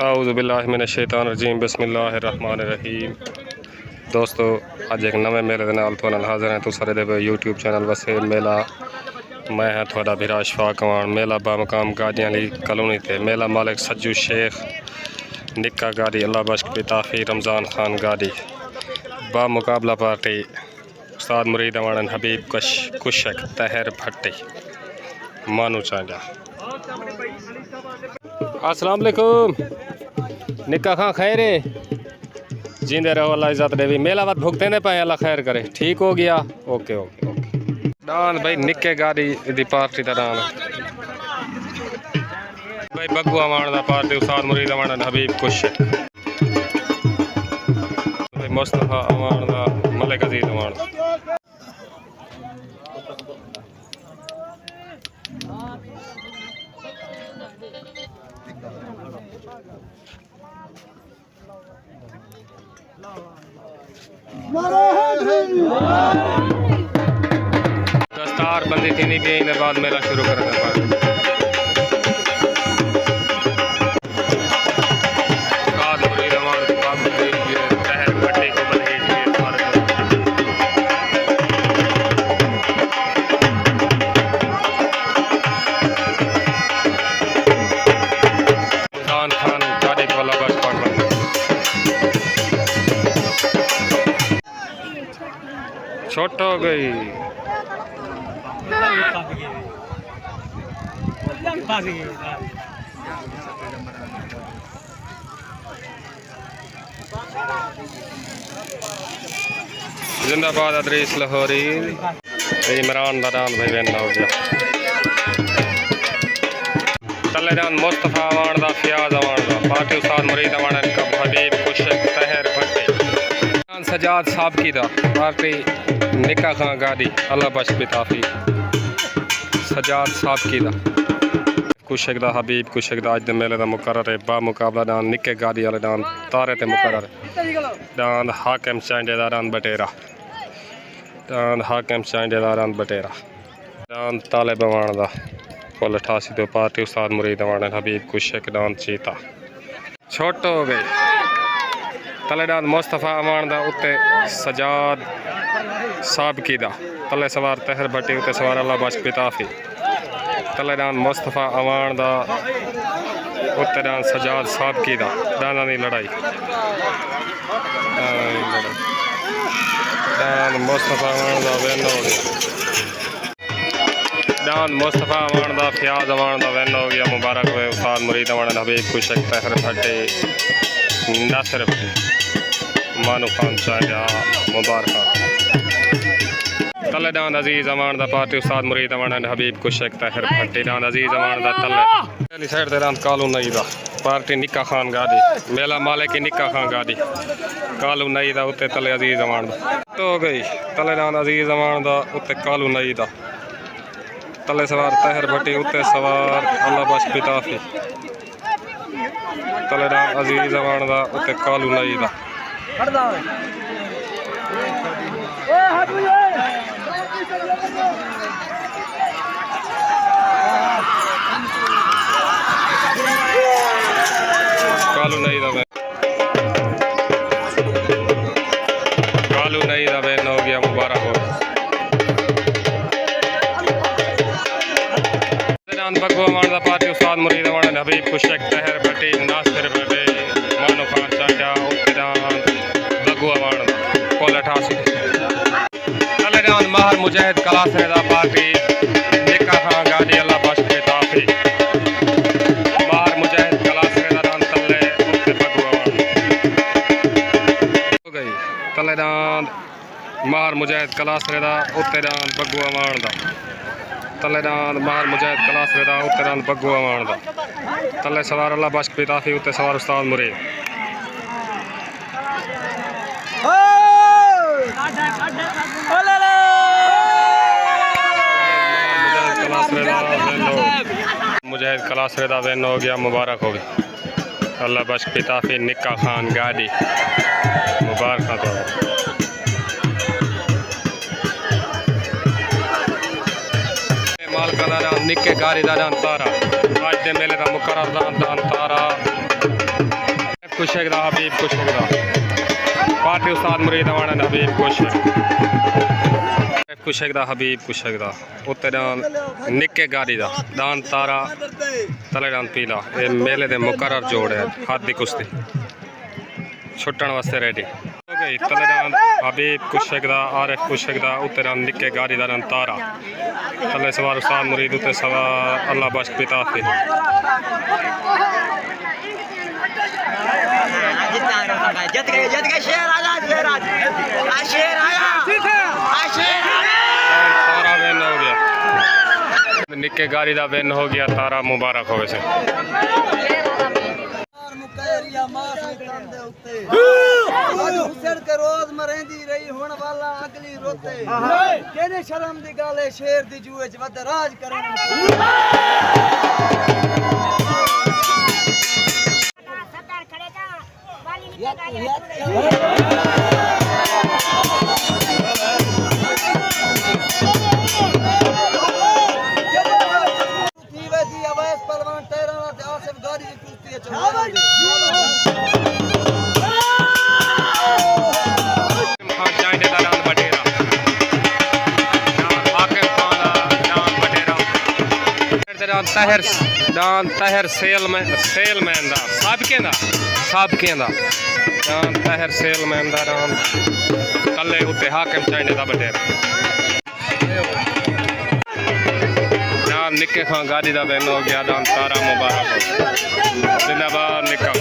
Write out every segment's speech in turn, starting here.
आऊज़ु बिल्लाहि मिनश शैतानिर रजीम बिस्मिल्लाहिर्रहमानिर्रहीम। दोस्तों अज एक नवे मेले के नाल तुहाडे नाल हाज़िर हैं। तुसां दे यूट्यूब चैनल वसेल मेला। मैं हाँ तुहाडा भरा अशफाक अवान। मेला बामकाम गादियां ली कॉलोनी ते मेला मालिक सज्जू शेख निक्का गादी अल्लाह बख्श बिताफ़ी रमज़ान खान गादी बा मुकाबला पार्टी उस्ताद मुरीद अवान हबीब कुशक तहर भट्टी मानू चांजा। अस्सलाम वालेकुम निक्का खां खैर जींदे रहो अल्लाह इज़्ज़त देवी। मेला वत भुगते ने पाए अल्लाह खैर करे। ठीक हो गया। ओके ओके ओके डान भाई निक्के गाड़ी दी पार्टी दा डान भाई बग्गू अवान दा पार्टी उस्ताद मुरीद अवान हबीब कुशक भाई मुस्तफा अवान दा मलिक अजीज अवान दस्तार बंदी थी नहीं गई बाद मेला शुरू करने पर छोट हो गई जिंदाबाद अदरीस लाहौरी इमरान दादान भाई बहन हो गया तलेदान मुस्तफा अवान दा फियाज अवान दा पार्टी उस्ताद मुरीद अवान का हबीब कुशक तहर भट्टी सजाद साहब की दा पार्टी निक्का खां गादी अल्लाह बख्श बिताफ़ी सजाद साहब की दा कुशक दा हबीब कुशक दा अज दे मेले दा मुकर्रर है बा मुकाबला डान निक्के गादी वाले डान तारे ते मुकर्रर डान हाकिम चांडे दा डान बटेरा डान हाकिम चांडे दा डान बटेरा डान तालिब अवान दा कुल 88 तो पार्टी उस्ताद मुरीद अवान हबीब कुशक डान चीता छोट हो गए तलेडान मुस्तफा अवान दा उत्ते सजाद साहब की दा तले सवार तहर भट्टी उत्ते सवार अल्लाह बख्श बिताफ़ी तलेडान मुस्तफा अवान दा उत्ते डान सजाद साहब की दा डाना दी लड़ाई डान मुस्तफा अवान दा विन हो गया डान मुस्तफा अवान दा फियाज अवान दा विन हो गया। मुबारक हुए उस्ताद मुरीद अवान हबीब कुशक तहर भट्टी नासिर मानू खान चांजा मुबारक तले डान अजीज अवान दा पार्टी उस्ताद मुरीद अवान हबीब कुशक तहर भट्टी डान अजीज अवान दा तले पहली साइड ते डान कालू नई दा पार्टी निक्का खान गादी मेला मालिक निक्का खान गादी कालू नई दा उत्ते तले अजीज अवान दा तो गई तले डान अजीज अवान दा उत्ते कालू नई दा तले सवार तहर भट्टी उत्ते सवार अल्लाह बख्श बिताफ़ी तले डान अजीज अवान दा उत्ते कालू नई दा कालू नहीं दबे हो गया। मुबारक हो बग्गू अवान दा पार्टी उस्ताद मुरीद अवान हबीब कुशक तहर भट्टी नासिर भट्टी मानू खान चांजा बग्गू अवान कुल 88 तलेदान महर मुजाहिद कलासरे दा पार्टी निक्का खां गादी अल्लाह बख्श बिताफ़ी महर मुजाहिद कलासरे दा डान तले उत्ते बग्गू अवान हो गई तलेदान महर मुजाहिद कलासरे दा उत्ते डान बग्गू अवान दा तलेदान महर मुजाहिद कलासरे दा उत्ते डान बग्गू अवान दा तले सवार अल्लाह बख्श बिताफ़ी उत्ते सवार उस्ताद मुरीद मुजाहिद कलासरे दा विन हो गया। मुबारक हो गया अल्लाह बख्श बिताफ़ी निक्का खान गादी मुबारक तो मालका दा निक्के गाड़ी दा तारा अज दे मेले दा मुकर्रर दान तारा कुशेक दा हबीब कुशेक दा पार्टी उस्ताद मुरीद वाणन हबीब कुशेक दा हबीब कुशेक दा उत्ते डान निक्के गाड़ी दा दान तारा तले डान पीला ये मेले दे मुकर्रर जोड़ है हाथ दी कुश्ती छुट्टन वास्ते रेडी हो गई तले डान हबीब कुशेक दा आरिफ कुशेक दा उत्ते डान निक्के गाड़ी दा डान तारा तले सवार उस्ताद मुरीद उत्ते सवार अल्लाह बख्श पिता फी जत गए शेर आजा शेर आया तारा वेन हो गया निक्के गाड़ी दा वेन हो गया तारा मुबारक हो वैसे रोज मरेंदी रही होने वाला अगली रोते केने शर्म दी गल है शेर दी जुए च वध राज करन पहलवान टेरा आसिफ गाड़ी की कुश्ती है तहर सेलमैन दा साबके दा तहर सेलमैन दा कल्ले उत्ते हाकिम चाइने दा बटेरा निक्के खां गाड़ी दा बैन हो गया दान तारा मुबारक हो जिंदाबाद निक्का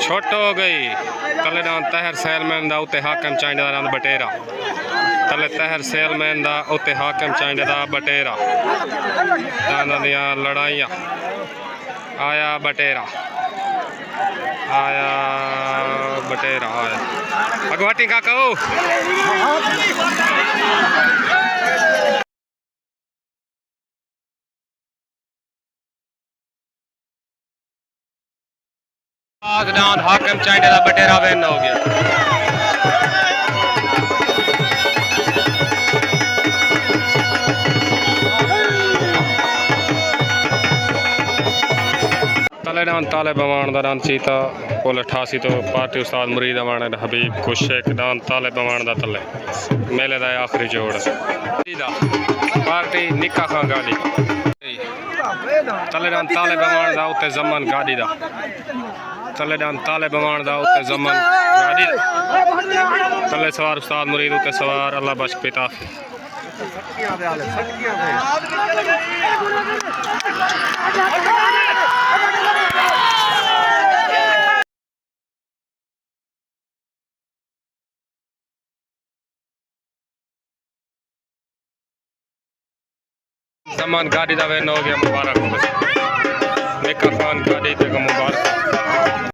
छोट हो गई तले दान तहर सेलमैन दा उत्ते हाकिम चाइने दा बटेरा तले तहर सेलमैन दा उत्ते हाकिम चाइने दा बटेरा दाना दियां लड़ाइयां आया बटेरा आया अगवाटी का कहो दान हाकिम चाइने दा बटेरा वेन हो गया तलेडान ताले बवान दा डान चीता पुल 88 तो पार्टी उस्ताद मुरीद वाणन हबीब कुशेक डान ताले बवान दा तले मेले दा आखिरी जोड़ पार्टी निक्का खां गाड़ी तलेडान ताले बवान दा उत्ते जमन गाड़ी दा तलेडान ताले बवान दा उत्ते जमन गाड़ी तले सवार उस्ताद मुरीद उत्ते सवार अल्लाह बख्श पिता जमान गाड़ी दा वेन हो गया मुबारक निक्का खान गाड़ी ते मुबारक